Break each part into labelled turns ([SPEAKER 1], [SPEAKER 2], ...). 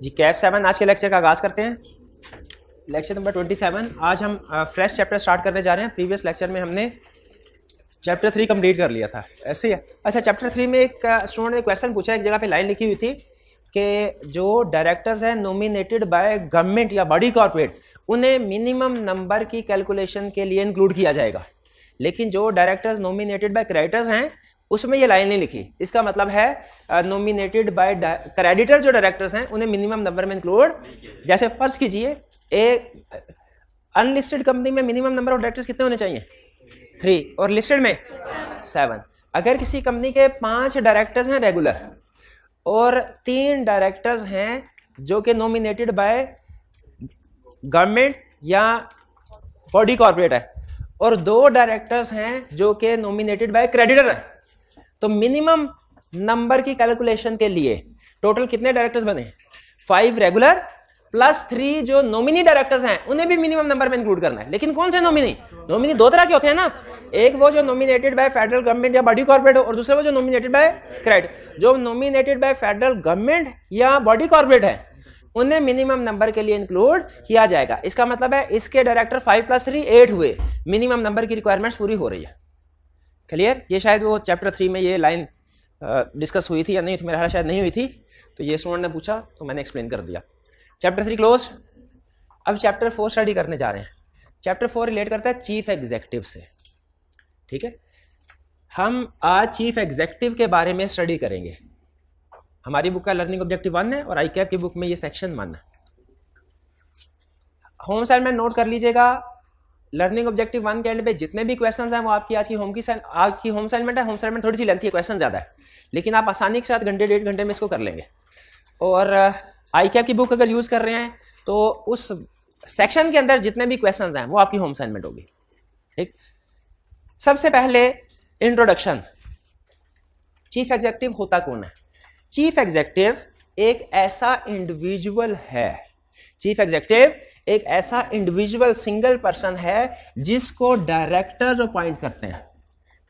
[SPEAKER 1] जी कैफ 7 आज के लेक्चर का आगाज़ करते हैं। Lecture number 27। आज हम फ्रेश चैप्टर स्टार्ट करने जा रहे हैं। प्रीवियस लेक्चर में हमने चैप्टर 3 कंप्लीट कर लिया था, ऐसे ही है। अच्छा, चैप्टर 3 में एक स्टूडेंट ने क्वेश्चन पूछा, एक जगह पे लाइन लिखी हुई थी कि जो डायरेक्टर्स हैं नॉमिनेटेड बाय गवर्नमेंट या बॉडी कॉर्पोरेट, उन्हें मिनिमम नंबर की कैलकुलेशन के लिए इंक्लूड किया जाएगा, लेकिन जो डायरेक्टर्स नॉमिनेटेड बाय क्रेडिटर्स हैं उसमें ये लाइन नहीं लिखी। इसका मतलब है नॉमिनेटेड बाय क्रेडिटर जो डायरेक्टर्स हैं उन्हें मिनिमम नंबर में इंक्लूड, जैसे फर्ज कीजिए एक अनलिस्टेड कंपनी में मिनिमम नंबर ऑफ डायरेक्टर्स कितने होने चाहिए? 3 और लिस्टेड में 7। अगर किसी कंपनी के 5 डायरेक्टर्स हैं रेगुलर और 3 डायरेक्टर्स हैं जो कि नॉमिनेटेड बाय गवर्नमेंट या बॉडी कॉर्पोरेट है और 2 डायरेक्टर्स हैं जो कि नॉमिनेटेड बाय क्रेडिटर है, तो मिनिमम नंबर की कैलकुलेशन के लिए टोटल कितने डायरेक्टर्स बने? 5 रेगुलर प्लस 3 जो नॉमिनी डायरेक्टर्स हैं उन्हें भी मिनिमम नंबर में इंक्लूड करना है। लेकिन कौन से नॉमिनी? नॉमिनी 2 तरह के होते हैं ना, एक वो जो नॉमिनेटेड बाय फेडरल गवर्नमेंट या बॉडी कॉर्पोरेट हो और दूसरा वो जो नॉमिनेटेड बाय क्रेडिट। जो नॉमिनेटेड बाय फेडरल गवर्नमेंट या बॉडी कॉर्पोरेट है उन्हें मिनिमम नंबर के लिए इंक्लूड किया जाएगा। इसका मतलब है इसके डायरेक्टर 5 + 3 8 हुए, मिनिमम नंबर की रिक्वायरमेंट्स पूरी हो रही है। क्लियर? ये शायद वो चैप्टर 3 में ये लाइन डिस्कस हुई थी या नहीं, तो मेरा ख्याल शायद नहीं हुई थी, तो ये स्टूडेंट ने पूछा तो मैंने एक्सप्लेन कर दिया। Chapter 3 close. अब चैप्टर 4 स्टडी करने जा रहे हैं। चैप्टर 4 रिलेट करता है चीफ एग्जीक्यूटिव से। ठीक है, हम आज चीफ एग्जीक्यूटिव के बारे में स्टडी करेंगे। हमारी बुक का लर्निंग ऑब्जेक्टिव 1 है और आईकैप की बुक में ये सेक्शन 1 है। होम असाइनमेंट नोट कर लीजिएगा। लर्निंग ऑब्जेक्टिव 1 के एंड पे जितने भी क्वेश्चंस हैं वो आपकी आज की होम असाइनमेंट है। होम असाइनमेंट थोड़ी सी लेंथी है, क्वेश्चन ज्यादा है, लेकिन आप आसानी के साथ घंटे 1.5 घंटे में इसको कर लेंगे। और आईकैप की बुक अगर यूज कर रहे हैं तो उस सेक्शन के अंदर जितने भी क्वेश्चंस हैं वो आपकी होम असाइनमेंट होगी। ठीक, सबसे पहले इंट्रोडक्शन। चीफ एग्जीक्यूटिव होता कौन है? चीफ एग्जीक्यूटिव एक ऐसा इंडिविजुअल है, चीफ एग्जीक्यूटिव एक ऐसा इंडिविजुअल सिंगल पर्सन है जिसको डायरेक्टर्स अपॉइंट करते हैं।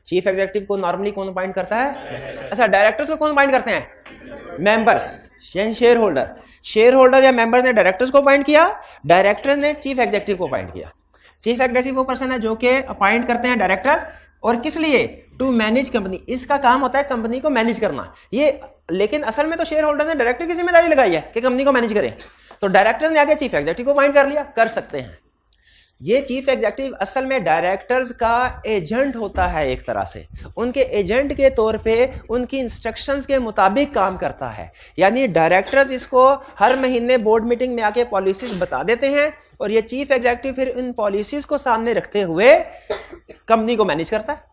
[SPEAKER 1] चीफ एग्जीक्यूटिव को नॉर्मली कौन अपॉइंट करता है? अच्छा, डायरेक्टर्स को कौन अपॉइंट करते हैं? Members, share holder. Share holder या मेंबर्स ने डायरेक्टर्स को अपॉइंट किया, डायरेक्टर्स ने चीफ एग्जीक्यूटिव को अपॉइंट किया। चीफ एग्जीक्यूटिव वो पर्सन है जो कि अपॉइंट करते हैं डायरेक्टर्स, और किस लिए? To manage company. इसका काम होता है कंपनी को मैनेज करना। ये लेकिन असल में तो शेयर होल्डर्स ने डायरेक्टर की जिम्मेदारी लगाई है कि कंपनी को मैनेज करें, तो डायरेक्टर्स ने आगे चीफ एग्जीक्यूटिव को अपॉइंट कर लिया, कर सकते हैं। ये चीफ एग्जीक्यूटिव असल में डायरेक्टर्स का एजेंट होता है, एक तरह से उनके एजेंट के तौर पे उनकी इंस्ट्रक्शंस के मुताबिक काम करता है। यानी डायरेक्टर्स इसको हर महीने बोर्ड मीटिंग में आके पॉलिसीज बता देते हैं और ये चीफ एग्जीक्यूटिव फिर इन पॉलिसीज को सामने रखते हुए कंपनी को मैनेज करता है।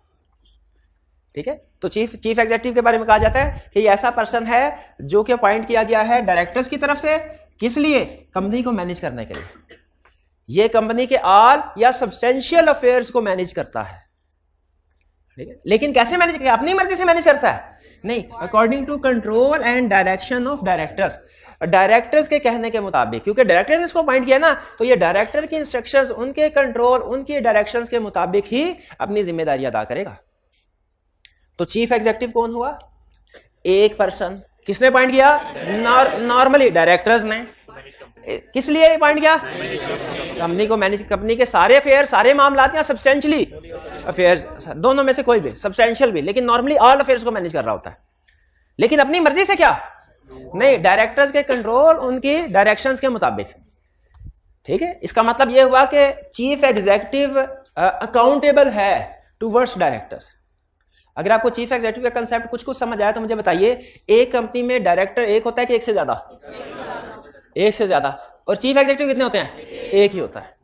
[SPEAKER 1] ठीक है, तो चीफ एग्जीक्यूटिव के बारे में कहा जाता है कि ये ऐसा पर्सन है जो कि अपॉइंट किया गया है डायरेक्टर्स की तरफ से, किस लिए? कंपनी को मैनेज करने के लिए। ये कंपनी के ऑल या सब्सटेंशियल अफेयर्स को मैनेज करता है। ठीक है, लेकिन कैसे मैनेज करता है? अपनी मर्जी से मैनेज करता है? नहीं, according to control and direction of directors. Directors के कहने के मुताबिक, क्योंकि डायरेक्टर्स ने इसको अपॉइंट किया ना, तो ये डायरेक्टर की इंस्ट्रक्शंस, उनके कंट्रोल, उनकी डायरेक्शंस के मुताबिक ही अपनी जिम्मेदारी अदा करेगा। तो चीफ एग्जीक्यूटिव कौन हुआ? एक पर्सन। किसने अपॉइंट किया? नॉर्मली डायरेक्टर्स ने। किस लिए अपॉइंट किया? कंपनी को मैनेज, कंपनी के सारे अफेयर, सारे मामला या सब्सटेंशियली अफेयर्स, दोनों में से कोई भी, सब्सटेंशियल भी, लेकिन नॉर्मली ऑल अफेयर्स को मैनेज कर रहा होता है। लेकिन अपनी मर्जी से क्या? नहीं, डायरेक्टर्स के कंट्रोल, उनकी डायरेक्शंस के मुताबिक। ठीक है, इसका मतलब यह हुआ कि चीफ एग्जीक्यूटिव अकाउंटेबल है टुवर्ड्स डायरेक्टर्स। अगर आपको चीफ एग्जीक्यूटिव का कंसेप्ट कुछ समझ आया तो मुझे बताइए, एक कंपनी में डायरेक्टर एक होता है कि एक से ज्यादा? एक से ज्यादा। और चीफ एग्जीक्यूटिव कितने होते हैं? एक ही होता है।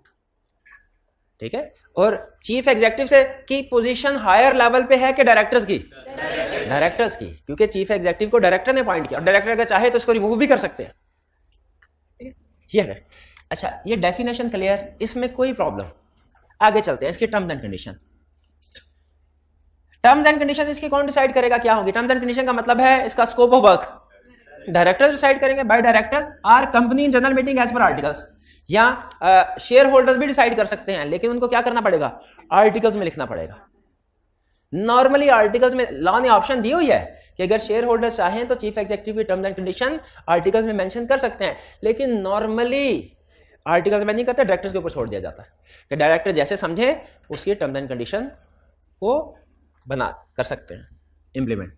[SPEAKER 1] ठीक है, और चीफ एग्जीक्यूटिव से की पोजीशन हायर लेवल पे है कि डायरेक्टर्स की? डायरेक्टर्स की, क्योंकि चीफ एग्जीक्यूटिव को डायरेक्टर ने अपॉइंट किया और डायरेक्टर अगर चाहे तो इसको रिमूव भी कर सकते हैं। ये है। अच्छा, ये डेफिनेशन क्लियर? इसमें कोई प्रॉब्लम? आगे चलते हैं। इसकी terms and condition. Terms and condition इसकी कौन डिसाइड करेगा? क्या होगी? टर्म्स एंड कंडीशन का मतलब है इसका scope of work directors decide करेंगे। By directors are company in general meeting as per articles, या शेयर होल्डर्स भी डिसाइड कर सकते हैं, लेकिन उनको क्या करना पड़ेगा? आर्टिकल्स में लिखना पड़ेगा। नॉर्मली आर्टिकल्स में लॉ ने ऑप्शन दी हुई है कि अगर शेयर होल्डर चाहें तो चीफ एग्जीक्यूटिव की टर्म्स एंड कंडीशन आर्टिकल्स में मेंशन कर सकते हैं, लेकिन नॉर्मली आर्टिकल्स में नहीं करते, डायरेक्टर्स के ऊपर छोड़ दिया जाता है कि डायरेक्टर जैसे समझे उसकी टर्म्स एंड कंडीशन को बना कर सकते हैं इंप्लीमेंट।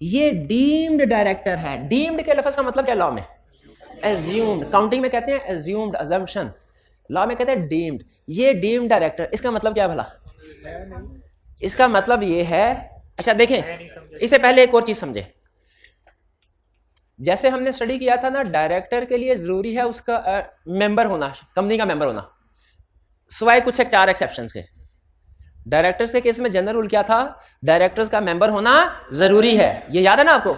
[SPEAKER 1] ये डीम्ड डायरेक्टर है। डीम्ड के लफ्ज का मतलब क्या लॉ में? एज्यूम्ड। काउंटिंग में कहते हैं एज्यूम्ड, अजम्पशन। लॉ में कहते हैं डीम्ड। ये डीम्ड डायरेक्टर, इसका मतलब क्या भला? इसका मतलब ये है, अच्छा देखें, इससे पहले एक और चीज समझे। जैसे हमने स्टडी किया था ना, डायरेक्टर के लिए जरूरी है उसका मेंबर होना, कंपनी का मेंबर होना, सिवाय कुछ 4 एक्सेप्शंस के। डायरेक्टर्स के केस में जनरल रूल क्या था? डायरेक्टर्स का मेंबर होना जरूरी है। ये याद है ना आपको?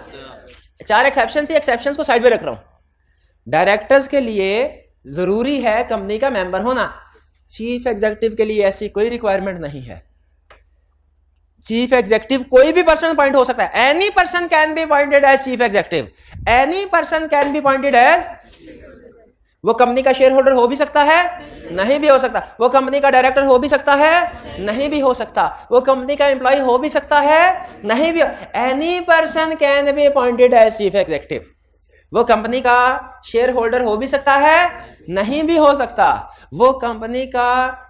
[SPEAKER 1] 4 एक्सेप्शन थी, एक्सेप्शंस को साइड पे रख रहा हूं। डायरेक्टर्स के लिए जरूरी है कंपनी का मेंबर होना। चीफ एग्जीक्यूटिव के लिए ऐसी कोई रिक्वायरमेंट नहीं है। चीफ एग्जीक्यूटिव कोई भी पर्सन अपॉइंट हो सकता है। Any person can be appointed as chief executive. Any person can be appointed as, वो कंपनी का शेयर होल्डर हो भी सकता है, नहीं भी हो सकता। वो कंपनी का डायरेक्टर हो भी सकता है, नहीं भी हो सकता। वो कंपनी का एम्प्लॉय हो भी सकता है, नहीं भी। Any person can be appointed as chief executive. वो कंपनी का शेयर होल्डर हो भी सकता है, नहीं भी हो सकता। वो कंपनी का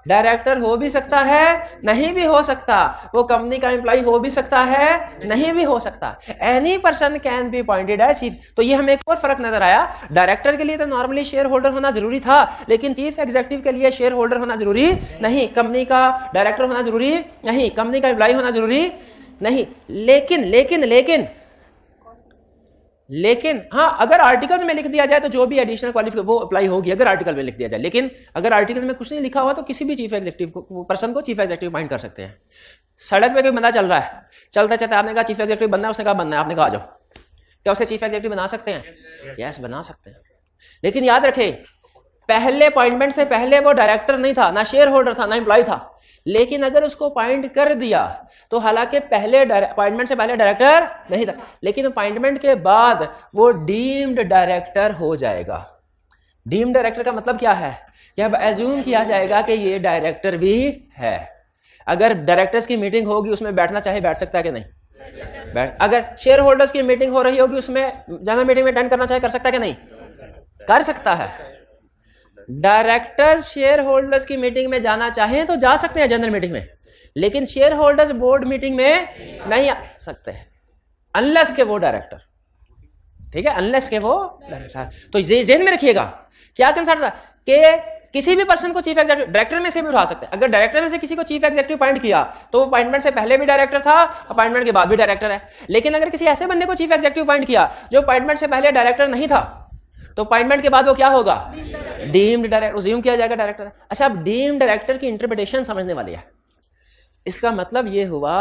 [SPEAKER 1] डायरेक्टर हो भी सकता है, नहीं भी हो सकता। वो कंपनी का एम्प्लॉय हो भी सकता है, नहीं भी हो सकता। Any person can be appointed as chief. तो ये हमें एक और फर्क नजर आया। डायरेक्टर के लिए तो नॉर्मली शेयर होल्डर होना जरूरी था, लेकिन चीफ एग्जीक्यूटिव के लिए शेयर होल्डर होना जरूरी नहीं, कंपनी का डायरेक्टर होना जरूरी नहीं, कंपनी का एम्प्लॉय होना जरूरी नहीं। लेकिन लेकिन लेकिन लेकिन हाँ, अगर आर्टिकल्स में लिख दिया जाए तो जो भी एडिशनल क्वालिफिकेशन वो अप्लाई होगी, अगर आर्टिकल में लिख दिया जाए। लेकिन अगर आर्टिकल्स में कुछ नहीं लिखा हुआ तो किसी भी चीफ एग्जीक्यूटिव को, पर्सन को चीफ एग्जीक्यूटिव अपॉइंट कर सकते हैं। सड़क पे कोई बंदा चल रहा है, चलते चलते आपने कहा चीफ एग्जीक्यूटिव बनना है, उसने कहा बनना है, आपने कहा आ जाओ, क्या उसे चीफ एग्जीक्यूटिव बना सकते हैं? यस, बना सकते हैं। लेकिन याद रखे, पहले अपॉइंटमेंट से पहले वो डायरेक्टर नहीं था, ना शेयर होल्डर था, ना एम्प्लॉय था। लेकिन अगर उसको अपॉइंट कर दिया तो हालांकि पहले अपॉइंटमेंट से पहले डायरेक्टर नहीं था, लेकिन अपॉइंटमेंट के बाद वो डीम्ड डायरेक्टर हो जाएगा। डीम्ड डायरेक्टर का मतलब क्या है? कि अब एज्यूम किया जाएगा कि ये डायरेक्टर भी है। अगर डायरेक्टर्स की मीटिंग होगी, उसमें बैठना चाहे बैठ सकता है कि नहीं? बैठ। अगर शेयर होल्डर्स की मीटिंग हो रही होगी, उसमें जनरल मीटिंग में अटेंड करना चाहे कर सकता है कि नहीं? कर सकता है। डायरेक्टर शेयर होल्डर्स की मीटिंग में जाना चाहें तो जा सकते हैं जनरल मीटिंग में, लेकिन शेयर होल्डर्स बोर्ड मीटिंग में नहीं आ सकते हैं अनलेस के वो डायरेक्टर, ठीक है, अनलेस के वो डायरेक्टर। तो जेहन में रखिएगा क्या कंसर्न था कि किसी भी पर्सन को चीफ एग्जीक्यूटिव डायरेक्टर में से भी उठा सकते हैं। अगर डायरेक्टर में से किसी को चीफ एग्जीक्यूटिव अपॉइंट किया तो अपॉइंटमेंट से पहले भी डायरेक्टर था, अपॉइंटमेंट के बाद भी डायरेक्टर है। लेकिन अगर किसी ऐसे बंदे को चीफ एग्जीक्यूटिव अपॉइंट किया जो अपॉइंटमेंट से पहले डायरेक्टर नहीं था, तो अपॉइंटमेंट के बाद वो क्या होगा? डीम्ड डायरेक्टर, अज्यूम किया जाएगा डायरेक्टर। अच्छा, अब डीम्ड डायरेक्टर की इंटरप्रिटेशन समझने वाली है। इसका मतलब ये हुआ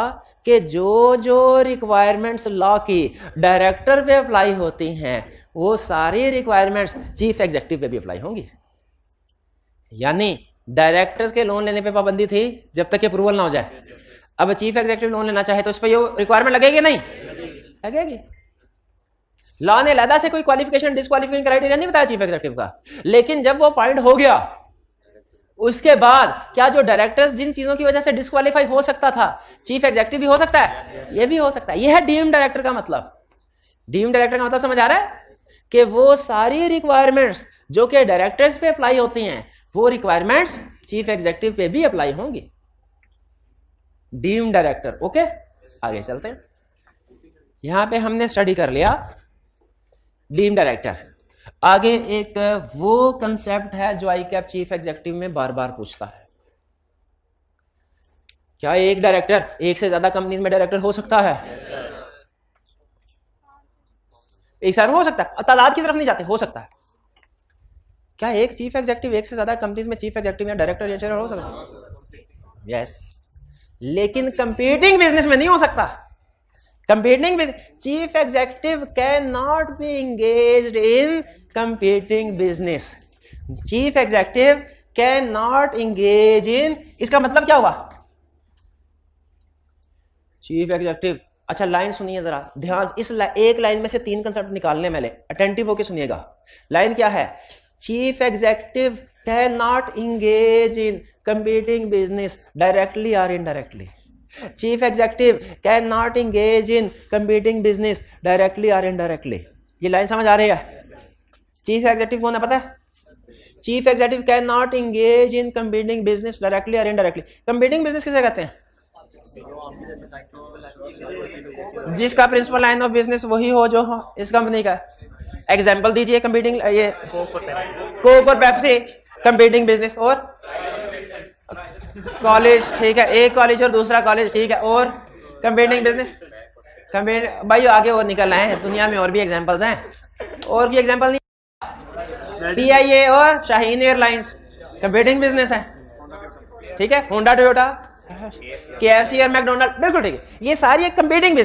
[SPEAKER 1] कि जो जो रिक्वायरमेंट्स लॉ की डायरेक्टर पे अप्लाई होती हैं, वो सारी रिक्वायरमेंट्स चीफ एग्जीक्यूटिव पे भी अप्लाई होंगी। यानी डायरेक्टर्स के लोन लेने पे पाबंदी थी जब तक अप्रूवल ना हो जाए। अब चीफ एग्जीक्यूटिव लोन लेना चाहे तो इस पर ये रिक्वायरमेंट लगेगी नहीं? लगेगी। लॉ ने अलग से कोई क्वालिफिकेशन डिस्क्वालिफिकेशन क्राइटेरिया नहीं बताया चीफ एग्जीक्यूटिव का, लेकिन जब वो अपॉइंट हो गया उसके बाद क्या जो डायरेक्टर्स जिन चीजों की वजह से डिस्क्वालीफाई हो सकता था, चीफ एग्जीक्यूटिव भी हो सकता है, ये भी हो सकता है। ये है डीम्ड डायरेक्टर का मतलब। डीम्ड डायरेक्टर का मतलब समझ आ रहा है कि वो सारी रिक्वायरमेंट्स जो कि डायरेक्टर्स पे अप्लाई होती हैं, वो रिक्वायरमेंट्स चीफ एग्जीक्यूटिव पे भी अप्लाई होंगी। Deemed director. ओके, आगे चलते हैं। यहां पे हमने स्टडी कर लिया डीम्ड डायरेक्टर। आगे एक वो कंसेप्ट है जो आईकैप चीफ एग्जीक्यूटिव में बार बार पूछता है, क्या एक डायरेक्टर एक से ज्यादा कंपनीज में डायरेक्टर हो सकता है? एक साथ हो सकता है, तादाद की तरफ नहीं जाते, हो सकता है। क्या एक चीफ एग्जीक्यूटिव एक से ज्यादा कंपनीज में चीफ एग्जीक्यूटिव या डायरेक्टर या चेयरमैन हो सकता है? यस, लेकिन कंपीटिंग बिजनेस में नहीं हो सकता। Competing business, chief executive cannot be engaged in competing business. Chief executive cannot engage in, इसका मतलब क्या हुआ? चीफ एग्जीक्यूटिव, अच्छा लाइन सुनिए जरा ध्यान, इस एक लाइन में से 3 कंसेप्ट निकालने वाले, अटेंटिव होकर सुनिएगा। लाइन क्या है? Chief executive can not engage in competing business directly और indirectly. Chief executive can not engage in competing business directly और इनडायरेक्टली। ये लाइन समझ आ रही है? चीफ एग्जीक्यूटिव कौन है पता है? Chief executive can not engage in competing business directly और इनडायरेक्टली। कंपीटिंग बिजनेस किसे कहते हैं? जिसका प्रिंसिपल लाइन ऑफ बिजनेस वही हो जो हो इस कंपनी का। एग्जाम्पल दीजिए कंपीटिंग, ये कोक और पेप्सी कंपीटिंग बिजनेस। और कॉलेज, ठीक है, एक कॉलेज और दूसरा कॉलेज, ठीक है, और कंपीटिंग बिजनेस। कंपीटिंग भाई आगे और निकल आए हैं, दुनिया में और भी एग्जांपल्स हैं। और भी एग्जांपल नहीं? PIA और शाहीन एयरलाइंस कंपीटिंग बिजनेस है, ठीक है। होंडा टोयोटा, KFC और मैकडोनल्ड, बिल्कुल ठीक है। ये सारी एक कंपीटिंग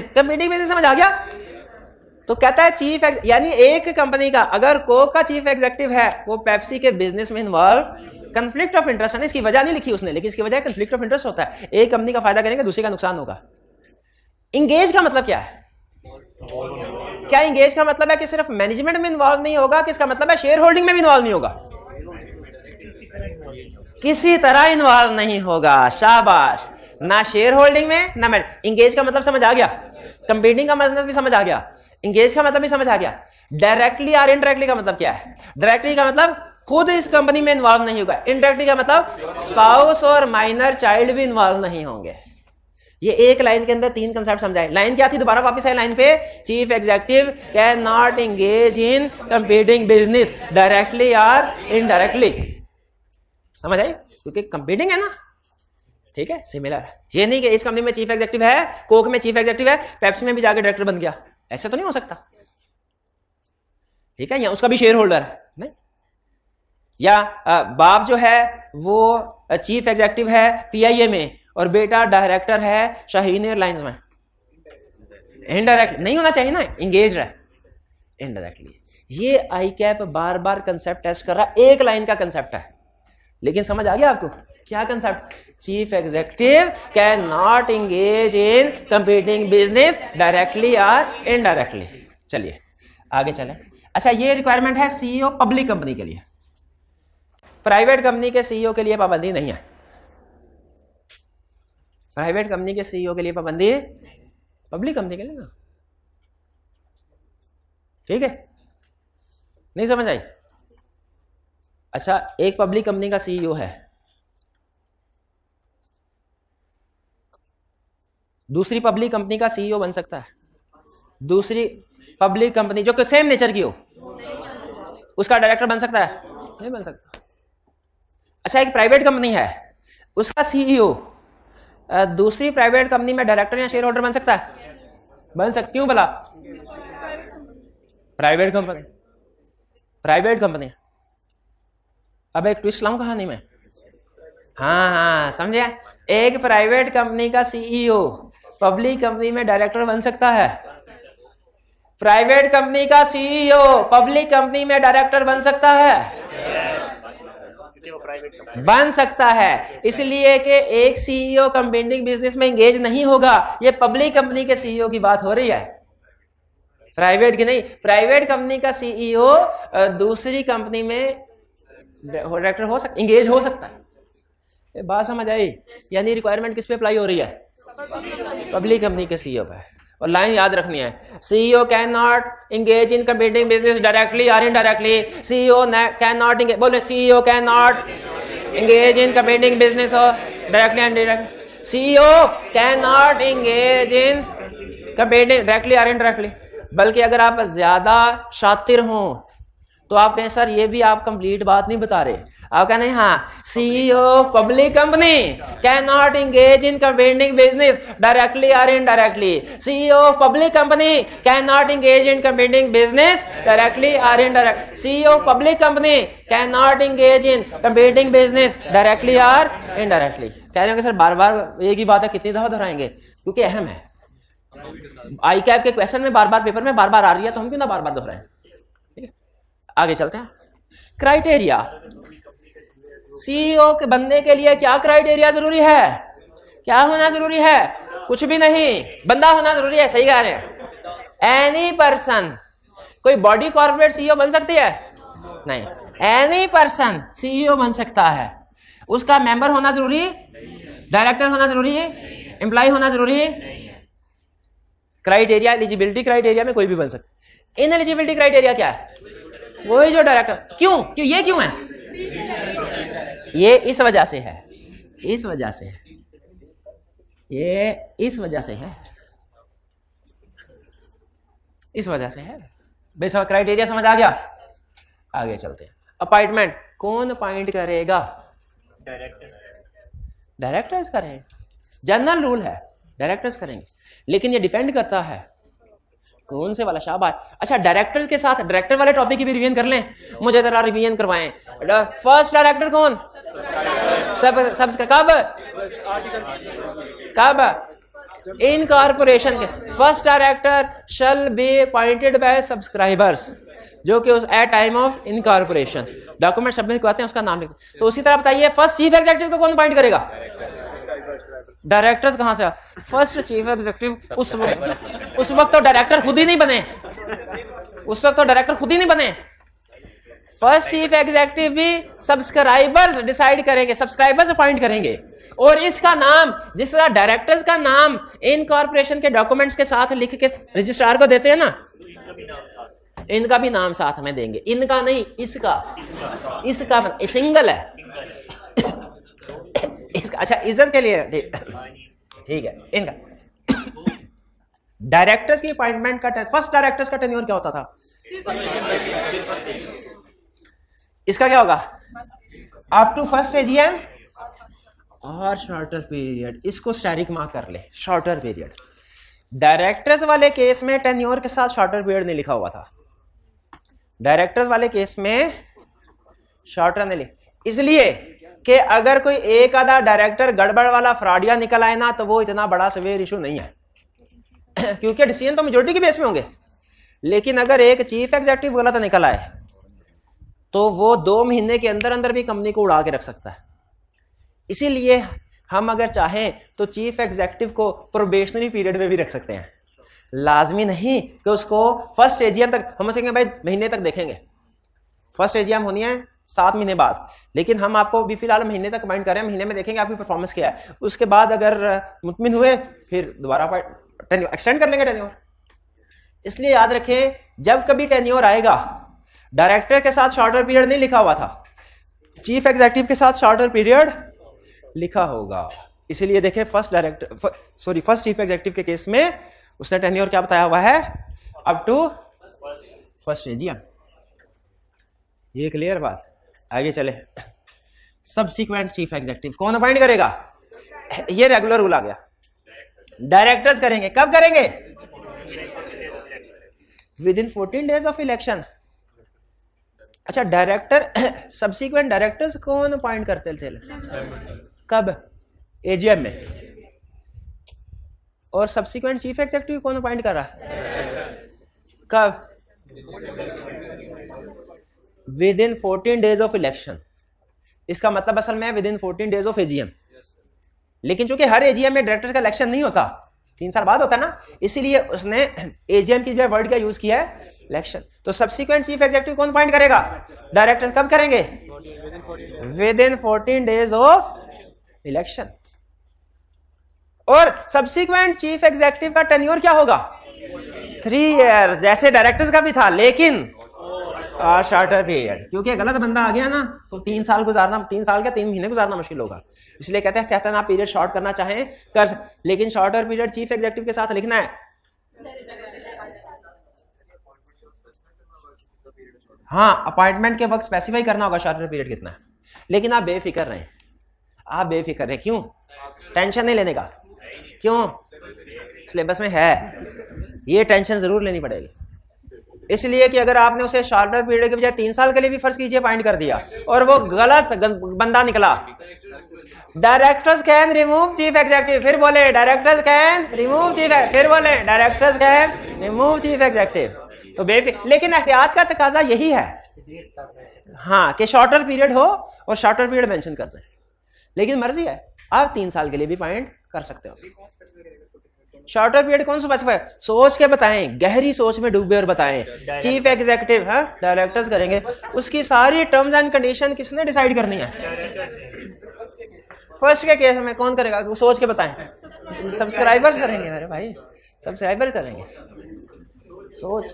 [SPEAKER 1] बिजनेस समझ आ गया? तो कहता है चीफ, यानी एक कंपनी का अगर कोक का चीफ एग्जीक्यूटिव है वो पेप्सी के बिजनेस में इन्वॉल्व, कंफ्लिक्ट ऑफ इंटरेस्ट है, इसकी वजह नहीं लिखी उसने, लेकिन इसकी वजह कंफ्लिक्ट ऑफ इंटरेस्ट होता है। एक कंपनी का फायदा करेंगे, दूसरे का नुकसान होगा। इंगेज का मतलब क्या है? क्या इंगेज का मतलब है कि सिर्फ मैनेजमेंट में इन्वॉल्व नहीं होगा, कि इसका मतलब है शेयर होल्डिंग में भी इन्वॉल्व नहीं होगा, किसी तरह इन्वॉल्व नहीं होगा। शाबाश, ना शेयर होल्डिंग में ना इंगेज का मतलब समझ आ गया, कंपीटिंग का मतलब भी समझ आ गया, इंगेज का मतलब भी समझ आ गया। डायरेक्टली और इनडायरेक्टली का मतलब क्या है? डायरेक्टली का मतलब खुद इस कंपनी में इन्वॉल्व नहीं होगा, इनडायरेक्टली का मतलब स्पाउस और माइनर चाइल्ड भी इन्वॉल्व नहीं होंगे। ये एक लाइन के अंदर तीन कंसेप्ट समझाए। लाइन क्या थी? दोबारा वापस आए लाइन पे, chief executive can not engage in competing business directly और इनडायरेक्टली। समझ आई? क्योंकि कंपीटिंग है ना, ठीक है। सिमिलर, ये नहीं कि इस कंपनी में चीफ एग्जीक्यूटिव है, कोक में चीफ एग्जीक्यूटिव है, पेप्सी में भी जाके डायरेक्टर बन गया, ऐसे तो नहीं हो सकता, ठीक है। या उसका भी शेयर होल्डर है, नहीं। या बाप जो है वो चीफ एग्जीक्यूटिव है PIA में और बेटा डायरेक्टर है शाहीन एयरलाइंस में। इनडायरेक्ट नहीं होना चाहिए ना, इंगेज है इनडायरेक्टली। ये ICAP बार बार कंसेप्ट टेस्ट कर रहा, एक लाइन का कंसेप्ट है, लेकिन समझ आ गया आपको क्या concept? Chief executive can not engage in competing business directly और इनडायरेक्टली। चलिए आगे चलें। अच्छा, ये रिक्वायरमेंट है CEO पब्लिक कंपनी के लिए, प्राइवेट कंपनी के CEO के लिए पाबंदी नहीं है। प्राइवेट कंपनी के CEO के लिए पाबंदी, पब्लिक कंपनी के लिए ना, ठीक है। नहीं समझ आई? अच्छा, एक पब्लिक कंपनी का CEO है, दूसरी पब्लिक कंपनी का CEO बन सकता है? दूसरी पब्लिक कंपनी जो कि सेम नेचर की हो, उसका डायरेक्टर बन सकता है? नहीं बन सकता। अच्छा, एक प्राइवेट कंपनी है, उसका CEO दूसरी प्राइवेट कंपनी में डायरेक्टर या शेयर होल्डर बन सकता है? बन सकता। क्यों भला? Private company. अब एक ट्विस्ट लाऊं कहानी में। हाँ, समझे? एक प्राइवेट कंपनी का CEO पब्लिक कंपनी में डायरेक्टर बन सकता है। प्राइवेट कंपनी का CEO पब्लिक कंपनी में डायरेक्टर बन सकता है? बन सकता है, इसलिए कि एक CEO कंपीटिंग बिजनेस में एंगेज नहीं होगा। ये पब्लिक कंपनी के CEO की बात हो रही है, प्राइवेट की नहीं। प्राइवेट कंपनी का CEO दूसरी कंपनी में डायरेक्टर हो सकता, एंगेज हो सकता है। बात समझ आई? यानी रिक्वायरमेंट किस पे अप्लाई हो रही है? पब्लिक कंपनी के CEO पे। और लाइन याद रखनी है, CEO can not engage in competing business directly और indirectly. CEO can not engage, बोले CEO can not engage in competing business और डायरेक्टली and indirectly. CEO can not engage in competing directly और इनडायरेक्टली। बल्कि अगर आप ज्यादा शातिर हों तो आप कहें सर ये भी आप कंप्लीट बात नहीं बता रहे। आप कहने हाँ, CEO public company can not engage in competing business directly और indirectly. CEO public company can not engage in competing business directly और indirectly. CEO public company can not engage in competing business directly और indirectly. कह रहे होंगे sir बार बार एक ही बात है, कितनी दफा दोहराएंगे? क्योंकि अहम है। ICAP के क्वेश्चन में बार बार, पेपर में बार बार आ रही है, तो हम क्यों ना बार बार दोहराएं। आगे चलते हैं। क्राइटेरिया, CEO के बनने के लिए क्या क्राइटेरिया जरूरी है? क्या होना जरूरी है? कुछ भी नहीं, बंदा होना जरूरी है। सही कह रहे हैं। एनी पर्सन, कोई बॉडी कॉर्पोरेट CEO बन सकती है? नहीं, एनी पर्सन CEO बन सकता है। उसका मेंबर होना जरूरी, डायरेक्टर होना जरूरी एम्प्लॉय होना जरूरी है? क्राइटेरिया, एलिजिबिलिटी क्राइटेरिया में कोई भी बन सकता है। इन एलिजिबिलिटी क्राइटेरिया क्या है? वही जो डायरेक्टर। क्यों ये क्यों है? ये इस वजह से है, इस वजह से है, ये इस वजह से है, इस वजह से है। बेस क्राइटेरिया समझ आ गया? आगे चलते हैं। अपॉइंटमेंट कौन अपॉइंट करेगा? डायरेक्टर्स करेंगे। जनरल रूल है डायरेक्टर्स करेंगे, लेकिन ये डिपेंड करता है कौन से वाला। शाबाश। अच्छा, डायरेक्टर के साथ डायरेक्टर वाले टॉपिक की भी रिवीजन कर लें, मुझे जरा रिवीजन करवाएं। फर्स्ट डायरेक्टर कौन? कब? इन कॉर्पोरेशन के first director shall be appointed by subscribers, जो कि उस at time of incorporation document submit करते हैं उसका नाम लिखते। तो उसी तरह बताइए फर्स्ट चीफ एग्जीक्यूटिव को कौन अपॉइंट करेगा? डायरेक्टर्स कहां से? फर्स्ट चीफ एग्जीक्यूटिव उस वक्त तो डायरेक्टर खुद ही नहीं बने, उस वक्त तो डायरेक्टर खुद ही नहीं बने। फर्स्ट चीफ एग्जीक्यूटिव भी सब्सक्राइबर्स डिसाइड करेंगे, सब्सक्राइबर्स अपॉइंट करेंगे। और इसका नाम जिस तरह डायरेक्टर्स का नाम इन कॉर्पोरेशन के डॉक्यूमेंट्स के साथ लिख के रजिस्ट्रार को देते हैं ना, इनका भी नाम साथ में देंगे। इनका नहीं, इसका, इसका सिंगल है इसका। अच्छा, इज्जत के लिए ठीक है। इनका डायरेक्टर्स की अपॉइंटमेंट का फर्स्ट डायरेक्टर्स का टेन्योर क्या होता था? इसका क्या होगा? अप टू फर्स्ट एजीएम और शॉर्टर पीरियड। इसको स्टैरिक मार्क कर ले, शॉर्टर पीरियड। डायरेक्टर्स वाले केस में टेन्योर के साथ शॉर्टर पीरियड नहीं लिखा हुआ था। डायरेक्टर्स वाले केस में शॉर्टर नहीं लिखा, इसलिए कि अगर कोई एक आधा डायरेक्टर गड़बड़ वाला फ्रॉडिया निकल आए ना, तो वो इतना बड़ा सवेयर इशू नहीं है क्योंकि डिसीजन तो मेजोरिटी के बेस में होंगे। लेकिन अगर एक चीफ एग्जीक्यूटिव गलत निकल आए तो वो 2 महीने के अंदर अंदर भी कंपनी को उड़ा के रख सकता है। इसीलिए हम अगर चाहें तो चीफ एग्जीक्यूटिव को प्रोबेशनरी पीरियड में भी रख सकते हैं। लाजमी नहीं कि उसको फर्स्ट एजीएम तक, हम उसे भाई महीने तक देखेंगे, फर्स्ट एजीएम होनी है 7 महीने बाद, लेकिन हम आपको भी फिलहाल महीने तक कमांड कर रहे हैं, महीने में देखेंगे आपकी परफॉर्मेंस क्या है। उसके बाद अगर मुतमिन हुए फिर दोबारा एक्सटेंड कर लेंगे टेन्योर। इसलिए याद रखें, जब कभी टेन्योर आएगा, डायरेक्टर के साथ शॉर्टर पीरियड नहीं लिखा हुआ था, चीफ एग्जीक्यूटिव के साथ शॉर्टर पीरियड लिखा होगा। इसलिए देखें फर्स्ट चीफ एग्जीक्यूटिव के केस में उसने टेन्योर क्या बताया हुआ है? Up to first AGM. ये क्लियर बात? आगे चले। सबसीक्वेंट चीफ एग्जीक्यूटिव कौन अपॉइंट करेगा? ये रेगुलर रूल आ गया। डायरेक्टर्स करेंगे। कब करेंगे? With in 14 days of election. अच्छा, डायरेक्टर सबसीक्वेंट डायरेक्टर्स कौन अपॉइंट करते थे? कब? एजीएम में। और सबसीक्वेंट चीफ एग्जीक्यूटिव कौन अपॉइंट कर रहा है? कब? With in 14 days of election. इसका मतलब असल में with in 14 days of AGM. लेकिन चूंकि हर एजीएम में डायरेक्टर का इलेक्शन नहीं होता, 3 साल बाद होता ना, इसीलिए उसने एजीएम की जो वर्ड का यूज किया है, इलेक्शन। तो सबसीक्वेंट चीफ एग्जीक्यूटिव कौन अपॉइंट करेगा? डायरेक्टर। कब करेंगे? With in 14 days of election. और सबसीक्वेंट चीफ एग्जीक्यूटिव का टेन्योर क्या होगा? 3 ईयर, जैसे डायरेक्टर्स का भी था, लेकिन शॉर्टर पीरियड। क्योंकि गलत बंदा आ गया ना तो 3 साल गुजारना, 3 साल क्या 3 महीने गुजारना मुश्किल होगा। इसलिए कहते हैं चाहते हैं आप पीरियड शॉर्ट करना चाहें कर, लेकिन शॉर्टर पीरियड चीफ एग्जीक्यूटिव के साथ लिखना है। हाँ, अपॉइंटमेंट के वक्त स्पेसिफाई करना होगा शॉर्टर पीरियड कितना है। लेकिन आप बेफिक्र रहें, आप बेफिक्र रहें। क्यों? टेंशन नहीं लेने का। क्यों? सिलेबस में है, ये टेंशन जरूर लेनी पड़ेगी। इसलिए कि अगर आपने उसे शॉर्टर पीरियड के बजाय 3 साल के लिए भी फर्ज कीजिए अपॉइंट कर दिया और वो गलत बंदा निकला, directors can remove chief executive. फिर बोले डायरेक्टर्स कैन रिमूव चीफ, फिर बोले directors can remove chief executive. तो बेफिक्र, लेकिन एहतियात का तकाजा यही है, हाँ, कि शॉर्टर पीरियड हो और शॉर्टर पीरियड मेंशन कर दें। लेकिन मर्जी है, आप 3 साल के लिए भी अपॉइंट कर सकते हो। शॉर्टर पीरियड कौन सा स्पेसिफाई? सोच के बताएं, गहरी सोच में डूबे और बताएं। चीफ एग्जीक्यूटिव, हाँ, डायरेक्टर्स करेंगे। उसकी सारी टर्म्स एंड कंडीशन किसने डिसाइड करनी है? फर्स्ट के केस में कौन करेगा? सोच के बताएं। सब्सक्राइबर करेंगे मेरे भाई, सब्सक्राइबर करेंगे। सोच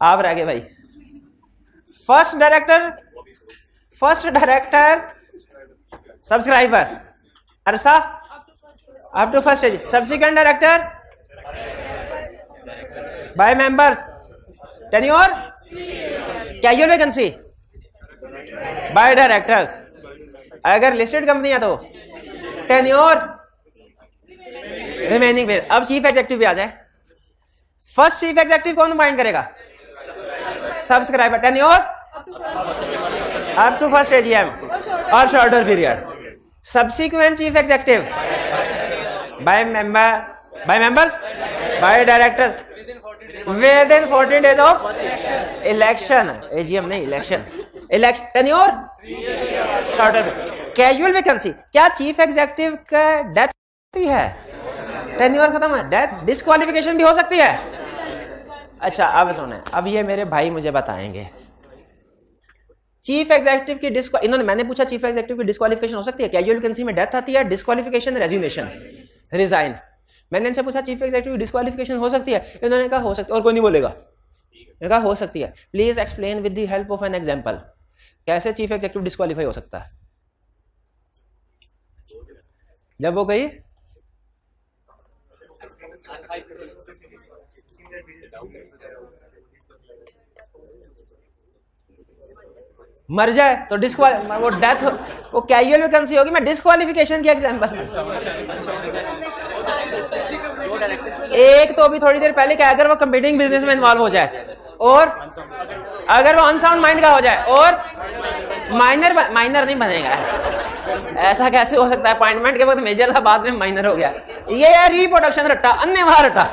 [SPEAKER 1] आप रह गए भाई। फर्स्ट डायरेक्टर सब्सक्राइबर, अरसा up to first stage. Subsequent director by members, tenure casual vacancy by directors. अगर लिस्टेड कंपनियां तो टेन्योर रिमेनिंग पीरियड। अब चीफ एग्जेक्टिव भी आ जाए। फर्स्ट चीफ एग्जेक्टिव कौन अपॉइंट करेगा? Subscriber, tenure up to first AGM और shorter period. Subsequent chief executive by members by director within 14 days of election. AGM नहीं, election. Tenure shorter. Casual vacancy, क्या chief executive का death होती है? Tenure खत्म है, death disqualification भी हो सकती है। अच्छा अब सुने, अब ये मेरे भाई मुझे बताएंगे चीफ एग्जेक्टिव की इन्होंने, मैंने पूछा चीफ एग्जेक्टिव की डिस्क्वालिफिकेशन हो सकती है? कैजुअल वैकेंसी में डेथ आती है, डिस्क्वालिफिकेशन रेजिग्नेशन, रिजाइन। मैंने इनसे पूछा चीफ एग्जेक्टिव की डिस्क्वालिफिकेशन हो सकती है? इन्होंने कहा हो सकती है, और कोई नहीं बोलेगा। इन्होंने कहा हो सकती है। Please explain with the help of an example, कैसे चीफ एग्जेक्टिव डिस्क्वालीफाई हो सकता है? जब वो कही मर जाए तो वो डेथ, वो कैजुअल वैकेंसी होगी। मैं डिस्क्वालिफिकेशन की एग्जांपल, एक तो अभी थोड़ी देर पहले क्या, अगर वो कंपीटिंग बिजनेस में इन्वॉल्व हो जाए, और अगर वो अनसाउंड माइंड का हो जाए, और माइनर नहीं बनेगा। ऐसा कैसे हो सकता है? अपॉइंटमेंट के वक्त मेजर था, बाद में माइनर हो गया। ये है रिप्रोडक्शन रट्टा, अन्य रट्टा।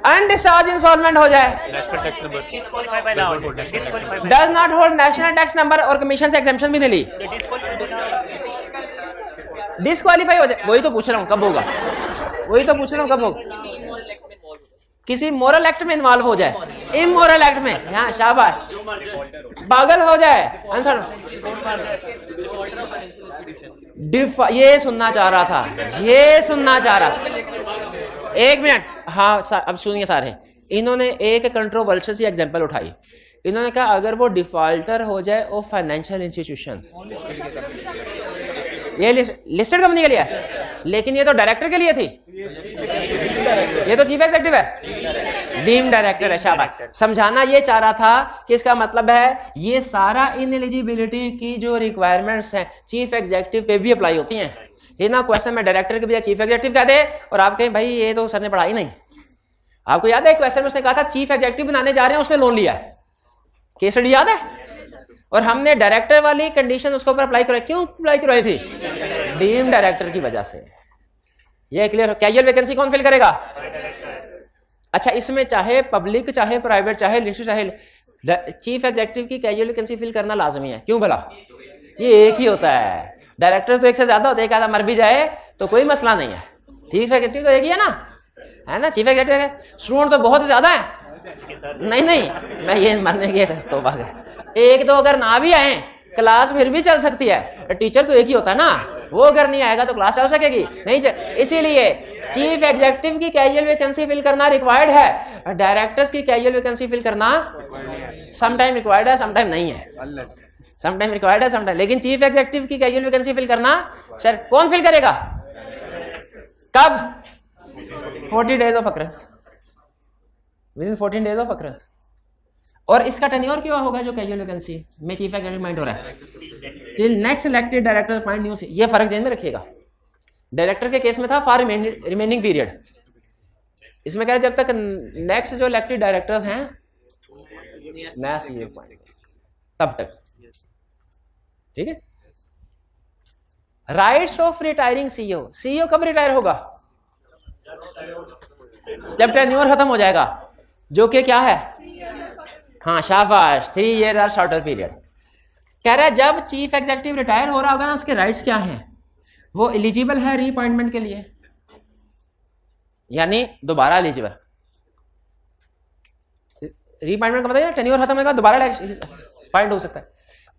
[SPEAKER 1] अनडिस्चार्ज इंस्टॉलमेंट हो जाए, does not hold national tax number और कमीशन से एग्जेम्पशन भी नहीं ली, डिस्क्वालीफाई हो जाए। वही तो पूछ रहा हूं कब होगा, वही तो पूछ रहा हूं कब होगा। किसी मोरल एक्ट में इन्वॉल्व हो जाए, इमोरल एक्ट में, यहाँ शाबाश, पागल हो जाए, आंसर। ये सुनना चाह रहा था, ये सुनना चाह रहा था। एक मिनट, हाँ अब सुनिए सारे। इन्होंने एक कंट्रोवर्शियल सी एग्जांपल उठाई। इन्होंने कहा अगर वो डिफॉल्टर हो जाए और फाइनेंशियल इंस्टीट्यूशन, ये लिस्टेड कंपनी के लिए है, लेकिन ये तो डायरेक्टर के लिए थी, ये तो चीफ एग्जेक्टिव है, डीम डायरेक्टर है। शाबाश। समझाना ये चाह रहा था कि इसका मतलब है ये सारा इनएलिजिबिलिटी की जो रिक्वायरमेंट्स हैं चीफ एग्जेक्टिव पे भी अप्लाई होती हैं। ये ना क्वेश्चन में डायरेक्टर के बजाय चीफ एग्जेक्टिव कह दे और आप कहें भाई ये तो सर ने पढ़ाई नहीं। आपको याद है क्वेश्चन में उसने कहा था चीफ एग्जेक्टिव बनाने जा रहे हैं, उसने लोन लिया है, केस स्टडी याद है? और हमने डायरेक्टर वाली कंडीशन उसके ऊपर अप्लाई कराई। क्यों अप्लाई करवाई थी? डीम डायरेक्टर की वजह से। ये क्लियर हो? कैजुअल वैकेंसी कौन फिल करेगा? अच्छा, इसमें चाहे पब्लिक चाहे प्राइवेट चाहे लिस्ट चाहे चीफ एग्जेक्टिव की कैजुअल वैकेंसी फिल करना लाजमी है। क्यों भला? ये एक ही होता है। डायरेक्टर तो एक से ज्यादा होते हैं, एक मर भी जाए तो कोई मसला नहीं है। चीफ एग्जेक्टिव तो एक ही है ना, चीफ एग्जेक्टिव। स्टूडेंट तो बहुत ज्यादा है। नहीं, मैं ये मरने की तौबा कर, एक दो अगर ना भी आए क्लास फिर भी चल सकती है। टीचर तो एक ही होता है ना, वो अगर नहीं आएगा तो क्लास चल सकेगी नहीं चल। इसीलिए चीफ एग्जेक्टिव की कैजुअल वैकेंसी फिल करना रिक्वायर्ड है, डायरेक्टर्स की कैजुअल वैकेंसी फिल करना समटाइम रिक्वायर्ड है, समटाइम नहीं है। समटाइम रिक्वायर्ड है, समटाइम। लेकिन चीफ एग्जेक्टिव की कैजुअल वैकेंसी फिल करना सर कौन फिल करेगा? कब? 40 days of occurrence, with in 14 days of occurrence. और इसका टेन्योर क्यों होगा जो कैजुअल वैकेंसी में चीफ एग्जेक्टिव माइंड हो रहा है? Till next elected director point new से। ये फर्क ध्यान में रखिएगा। डायरेक्टर के केस में था फॉर रिमेनिंग पीरियड, इसमें कह रहे जब तक नेक्स्ट जो इलेक्टेड डायरेक्टर्स हैं तब तक। ठीक है। Rights of retiring CEO, CEO कब रिटायर होगा? जब टेन्योर खत्म हो जाएगा, जो कि क्या है? हाँ शाबाश, 3 ईयर और शॉर्टर पीरियड। कह रहा है जब चीफ एग्जेक्टिव रिटायर हो रहा होगा ना, उसके राइट्स क्या हैं? वो एलिजिबल है रीअपॉइंटमेंट के लिए, यानी दोबारा एलिजिबल। रीअपॉइंटमेंट का मतलब टेन्योर खत्म होने के बाद दोबारा पॉइंट हो सकता है।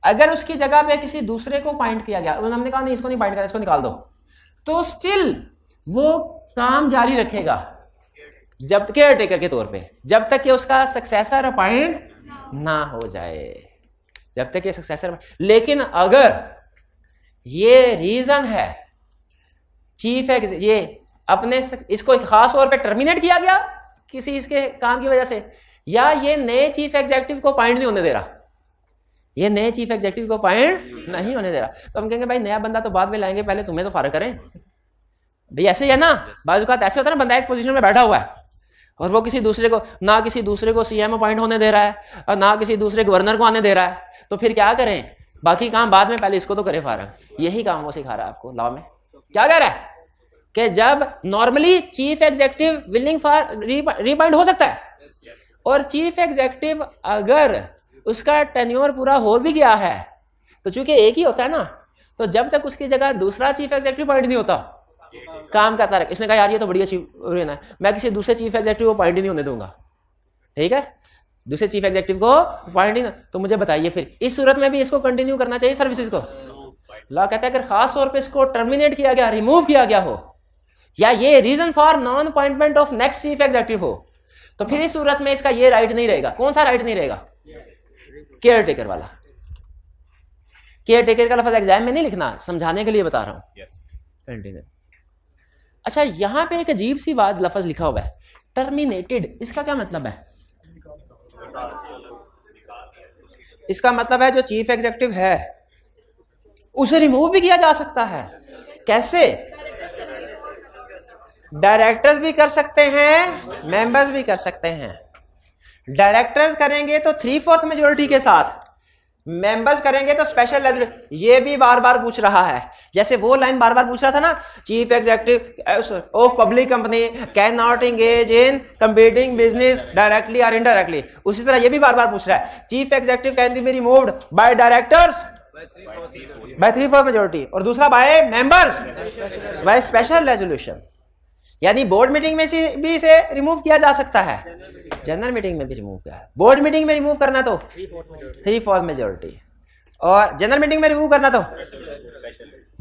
[SPEAKER 1] अगर उसकी जगह पे किसी दूसरे को पॉइंट किया गया, हमने कहा नहीं इसको नहीं पॉइंट करा, इसको निकाल दो, तो स्टिल वो काम जारी रखेगा जब केयर टेकर के तौर पे, जब तक कि उसका सक्सेसर अपॉइंट ना हो जाए, जब तक ये सक्सेसर। लेकिन अगर ये रीजन है चीफ ये अपने इसको खास तौर पे टर्मिनेट किया गया किसी इसके काम की वजह से, या ये नए चीफ एग्जीक्यूटिव को पॉइंट नहीं होने दे रहा, ये नए चीफ एग्जीक्यूटिव को पॉइंट नहीं होने दे रहा, तो हम कहेंगे भाई नया बंदा तो बाद में लाएंगे, पहले तुम्हें तो फारग करें भाई। ऐसे ही है ना, बाजू का ऐसे होता है ना, बंदा एक पोजीशन में बैठा हुआ है और वो किसी दूसरे को ना किसी दूसरे को सीएम अपॉइंट होने दे रहा है और ना किसी दूसरे गवर्नर को आने दे रहा है, तो फिर क्या करें, बाकी काम बाद में, पहले इसको तो करे फारग। यही काम वो सिखा रहा है आपको लॉ में। क्या कह रहा है कि जब normally chief executive willing for reappoint हो सकता है, और चीफ एग्जीक्यूटिव अगर उसका टेन्योर पूरा हो भी गया है, तो चूंकि एक ही होता है ना, तो जब तक उसकी जगह दूसरा चीफ एग्जीक्यूटिव पॉइंट नहीं होता, काम करता रहे। इसने कहा यार ये तो बड़ी अच्छी है, मैं किसी दूसरे चीफ एग्जीक्यूटिव को पॉइंट ही नहीं होने दूंगा, ठीक है, दूसरे चीफ एग्जीक्यूटिव को पॉइंट ही ना, तो मुझे बताइए फिर इस सूरत में भी इसको कंटिन्यू करना चाहिए सर्विसेज को। लॉ कहता है अगर खास तौर पे इसको टर्मिनेट किया गया, रिमूव किया गया हो, या ये reason for non appointment of next chief executive हो, तो फिर इस सूरत में इसका ये राइट नहीं रहेगा। कौन सा राइट नहीं रहेगा? केयर टेकर वाला। केयर टेकर का लफ्ज एग्जाम में नहीं लिखना, समझाने के लिए बता रहा हूं। कंटिन्यू। अच्छा, यहां पे एक अजीब सी बात लफ्ज लिखा हुआ है टर्मिनेटेड, इसका क्या मतलब है? इसका मतलब है जो चीफ एग्जीक्यूटिव है उसे रिमूव भी किया जा सकता है। कैसे? डायरेक्टर्स भी कर सकते हैं, मेंबर्स भी कर सकते हैं। डायरेक्टर्स करेंगे तो 3/4 मेजोरिटी के साथ, मेंबर्स करेंगे तो स्पेशल रेजोल्यूशन। ये भी बार बार पूछ रहा है, जैसे वो लाइन बार बार पूछ रहा था ना, chief executive of public company can not engage in competing business directly और इनडायरेक्टली, उसी तरह ये भी बार बार पूछ रहा है chief executive can be removed by directors by 3/4 majority, और दूसरा by members by special resolution. यानी बोर्ड मीटिंग में से भी इसे रिमूव किया जा सकता है, जनरल मीटिंग में भी रिमूव किया। बोर्ड मीटिंग में रिमूव करना तो 3/4 मेजोरिटी, और जनरल मीटिंग में रिमूव करना तो,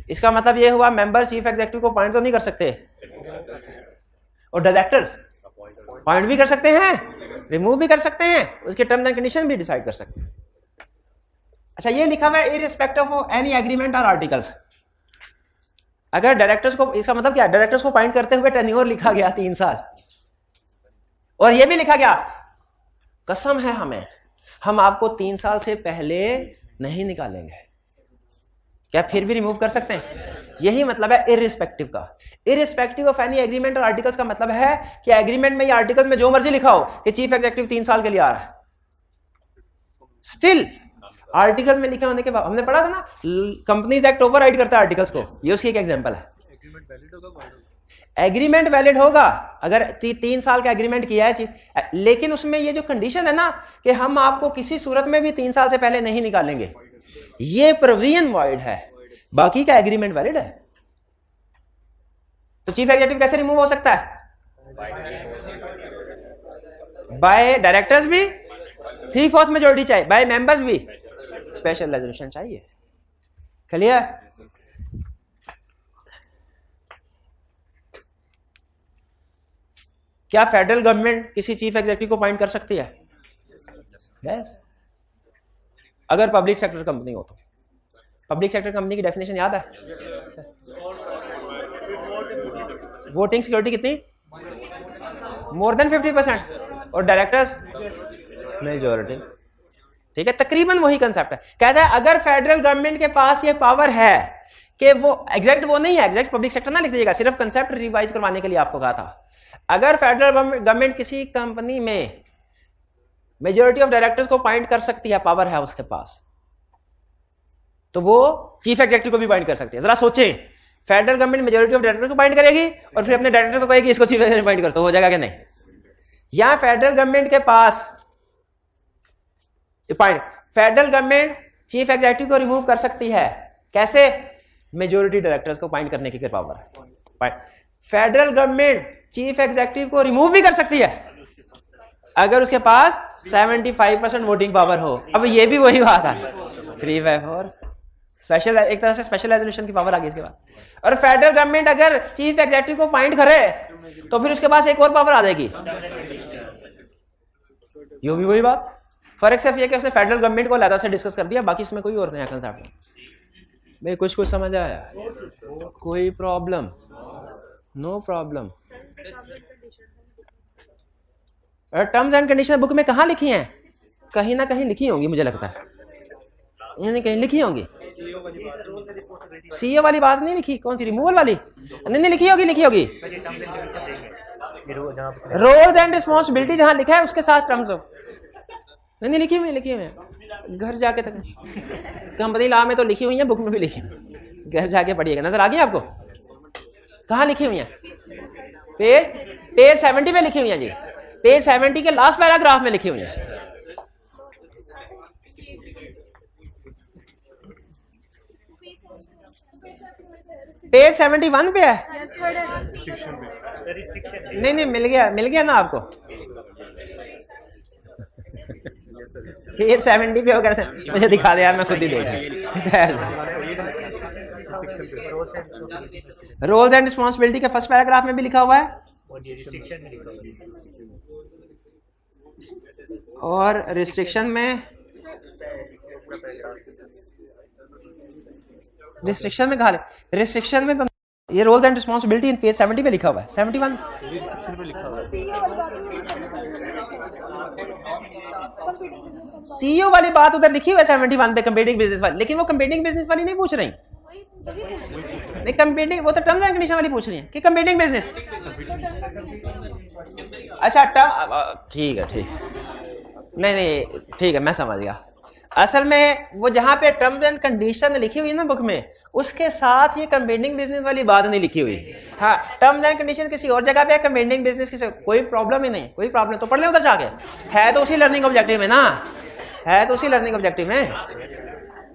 [SPEAKER 1] इसका मतलब ये हुआ मेंबर चीफ एग्जीक्यूटिव को पॉइंट तो नहीं कर सकते, और डायरेक्टर्स पॉइंट भी कर सकते हैं, रिमूव भी कर सकते हैं, उसके टर्म्स एंड कंडीशन भी डिसाइड कर सकते हैं। अच्छा, ये लिखा हुआ है इररिस्पेक्टिव ऑफ एनी एग्रीमेंट और आर्टिकल्स। अगर डायरेक्टर्स को, इसका मतलब क्या है, डायरेक्टर्स को पॉइंट करते हुए टेन्योर लिखा गया 3 साल, और यह भी लिखा गया कसम है हमें, हम आपको 3 साल से पहले नहीं निकालेंगे, क्या फिर भी रिमूव कर सकते हैं? यही मतलब है इररिस्पेक्टिव का। इररिस्पेक्टिव ऑफ एनी एग्रीमेंट और आर्टिकल्स का मतलब है कि एग्रीमेंट में या आर्टिकल्स में जो मर्जी लिखा हो कि चीफ एग्जीक्यूटिव 3 साल के लिए आ रहा है, स्टिल आर्टिकल्स में लिखे होने के बाद, हमने पढ़ा था ना कंपनीज एक्ट ओवरराइड करता है आर्टिकल्स को, ये उसकी एक एग्जांपल है। एग्रीमेंट वैलिड होगा अगर 3 साल का एग्रीमेंट किया है, लेकिन उसमें ये जो कंडीशन है ना कि हम आपको किसी सूरत में भी 3 साल से पहले नहीं निकालेंगे, ये प्रोविजन वॉइड है, बाकी का एग्रीमेंट वैलिड है। तो चीफ एग्जीक्यूटिव कैसे रिमूव हो सकता है? बाय डायरेक्टर्स भी 3/4 मेजोरिटी चाहिए, बाय मेंबर्स भी स्पेशल रेजोल्यूशन चाहिए। क्लियर? क्या फेडरल गवर्नमेंट किसी चीफ एग्जीक्यूटिव को अपॉइंट कर सकती है? यस, अगर पब्लिक सेक्टर कंपनी हो तो। पब्लिक सेक्टर कंपनी की डेफिनेशन याद है? वोटिंग सिक्योरिटी कितनी? मोर देन 50%, और डायरेक्टर्स मेजोरिटी। ठीक है, तकरीबन वही कंसेप्ट है। कहता है अगर फेडरल गवर्नमेंट के पास ये पावर है कि वो एग्जैक्ट, वो नहीं है एग्जैक्ट पब्लिक सेक्टर ना लिख दीजिएगा, सिर्फ कंसेप्ट रिवाइज करवाने के लिए आपको कहा था। अगर फेडरल गवर्नमेंट किसी कंपनी में मेजोरिटी ऑफ डायरेक्टर्स को अपॉइंट कर सकती है, पावर है उसके पास, तो वो चीफ एग्जीक्यूटिव को भी अपॉइंट कर सकती है। जरा सोचें, federal government majority of director को अपॉइंट करेगी और फिर अपने डायरेक्टर को कहेगी इसको चीफ एग्जीक्यूटिव अपॉइंट कर, तो हो जाएगा कि नहीं? या फेडरल गवर्नमेंट के पास फेडरल गवर्नमेंट चीफ एग्जीक्यूटिव को रिमूव कर सकती है, कैसे? मेजोरिटी डायरेक्टर्स को अपॉइंट करने की पावर है। फेडरल गवर्नमेंट चीफ एग्जीक्यूटिव को रिमूव भी कर सकती है अगर उसके पास 75% वोटिंग पावर हो। अब ये भी वही बात है, 3/4 स्पेशल, एक तरह से स्पेशल रेजोल्यूशन की पावर आ गई इसके बाद। और फेडरल गवर्नमेंट अगर चीफ एग्जीक्यूटिव को अपॉइंट करे तो फिर उसके पास एक और पावर आ जाएगी, ये भी वही बात। फर्क सिर्फ ये कि उसने फेडरल गवर्नमेंट को अलग से डिस्कस कर दिया, बाकी इसमें कोई और नया कंसेप्ट नहीं। भाई कुछ समझ आया? कोई problem? No problem. Terms and condition book में कहाँ लिखी हैं? कहीं ना कहीं लिखी होंगी, मुझे लगता है कहीं लिखी होंगी। सीईओ वाली बात नहीं लिखी, कौन सी रिमूवल वाली? नहीं लिखी होगी। रोल्स एंड रिस्पॉन्सिबिलिटी जहां लिखा है उसके साथ टर्म्स हो। नहीं लिखी हुई है, घर जाके तक कंपनी लॉ में तो लिखी हुई है, बुक में भी लिखी हुई, घर जाके पढ़िएगा। नजर आ गई आपको? कहाँ लिखी हुई है? पेज 70 पे लिखी हुई है जी, पेज 70 के लास्ट पैराग्राफ में लिखी हुई है। पेज 71 पे है। नहीं मिल गया ना आपको? पेज 70 पे होकर मुझे दिखा दे यार, मैं खुद ही देख। रोल्स एंड रिस्पॉन्सिबिलिटी के फर्स्ट पैराग्राफ में भी लिखा हुआ है, और रिस्ट्रिक्शन में कहा, रिस्ट्रिक्शन में तो ये roles and responsibility in page 70 पे लिखा हुआ है, 71 पे लिखा हुआ है। सीईओ वाली बात उधर लिखी हुई है 71 पे, कंपेटिंग बिजनेस वाली, लेकिन वो कंपेटिंग बिजनेस वाली नहीं पूछ रही। नहीं कंपेटिंग, वो तो टर्म्स एंड कंडीशन वाली पूछ रही है कि कंपेटिंग बिजनेस। अच्छा ठीक है, नहीं ठीक है, मैं समझ गया। असल में वो जहां पे टर्म्स एंड कंडीशन लिखी हुई है ना बुक में, उसके साथ ये कंपेटिंग बिजनेस वाली बात नहीं लिखी हुई। हाँ, टर्म्स एंड कंडीशन किसी और जगह पे है, कंपेटिंग बिजनेस किसी, कोई प्रॉब्लम ही नहीं, कोई प्रॉब्लम तो पढ़ ले उधर जाके, है तो उसी लर्निंग ऑब्जेक्टिव में ना, है तो उसी लर्निंग ऑब्जेक्टिव में।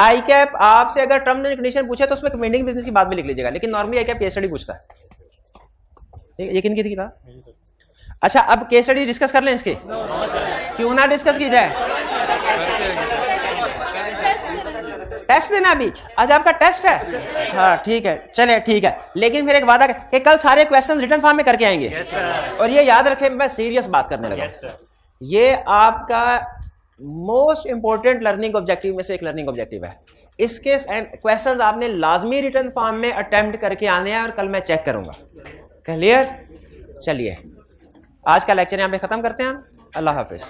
[SPEAKER 1] आई कैप आपसे अगर टर्म्स एंड कंडीशन पूछे तो उसमें कंपेटिंग बिजनेस की बात भी लिख लीजिएगा, लेकिन normally I cap case study पूछता है। ये किन की थी किताब? अच्छा, अब केस स्टडी डिस्कस कर लें इसकी? क्यों ना डिस्कस की जाए? टेस्ट देना अभी? आज आपका टेस्ट है? हाँ ठीक है, चले ठीक है, लेकिन फिर एक वादा कि कल सारे क्वेश्चन रिटर्न फॉर्म में करके आएंगे। और ये याद रखें, मैं सीरियस बात करने लगा, ये आपका मोस्ट इंपॉर्टेंट लर्निंग ऑब्जेक्टिव में से एक लर्निंग ऑब्जेक्टिव है। इसके क्वेश्चंस आपने लाजमी रिटर्न फॉर्म में अटेम्प्ट करके आने हैं, और कल मैं चेक करूंगा। क्लियर? चलिए आज का लेक्चर यहाँ पे खत्म करते हैं हम। अल्लाह हाफिज।